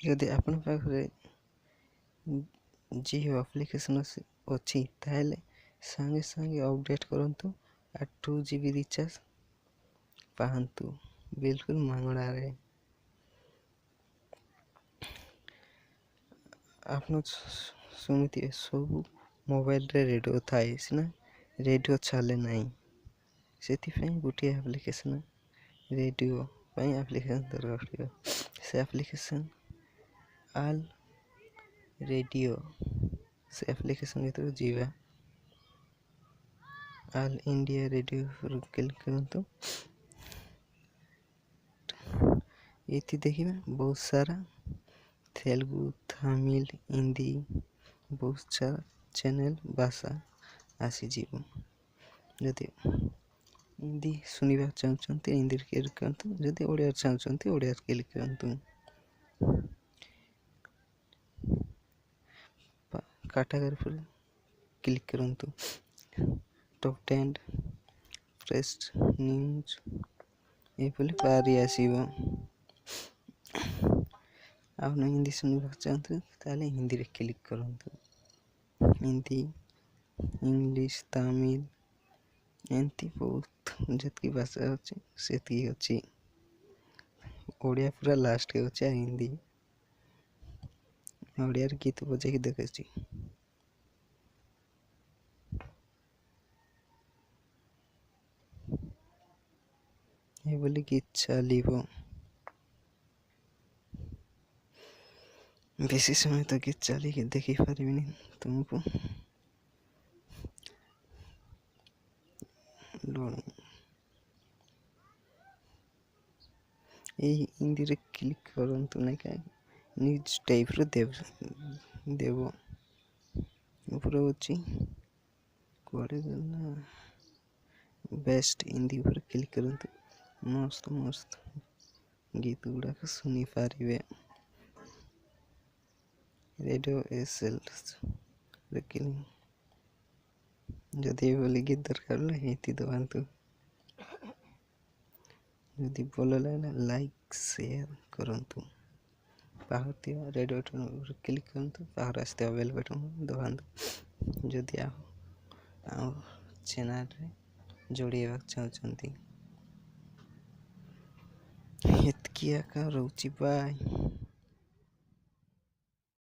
जदि आपण पाखरे जियो एप्लिकेशन अच्छी ताहले सांगे सांगे अपडेट करंतु आ 2 GB रिचार्ज पाहतु बिल्कुल मागणारे। आपन शुणुवे सब मोबाइल रे रेडियो थाए सिना रेडियो चले नहीं से गोटे एप्लिकेशन रेडियो एप्लिकेशन दरकार से एप्लिकेशन आल रेडियो से एप्लिकेशन भीतर जीवा आल इंडिया रेडियो पर क्लिक करंतु ये देखिए बहुत सारा तेलुगु तमिल हिंदी बहुत सारा चैनल भाषा आसीज जदि हिंदी शुणा चाहते हिंदी क्लिक करतु जदि ओडिया चाहते ओडिया क्लिक करतु कैटेगरी पर क्लिक करतु टॉप 10 फ्रेश न्यूज ये पारी आसब आप हिंदी शुणा चाहते ताले हिंदी रे क्लिक करतु हिंदी इंग्लिश तमिल एमती बहुत जितकी भाषा अच्छी से अच्छी ओडिया पूरा लास्ट के अच्छे हिंदी ओडिया गीत बजे देखे ये बोली गीत चलो बेसी समय तो गीत चली के देखी पारि तुमको यही हिंदी रे क्लिक करंतु नहीं क्या न्यूज टाइप रो देव ऊपर अच्छी कुआड़े गला बेस्ट हिंदी ऊपर क्लिक करंतु मस्त मस्त गीत गुड़ाक शुनि पारे रेडियो एसएल जदि बोली गीत दरकार ये दबातु जदि भल लगे लाइक शेयर करंतु पाहर रेडियो बटन क्लिक करंतु पाहर आसते बेल बटन दबातु जदि आप चैनल रे जोड़िया चाहते एतकी आका रोची बाय।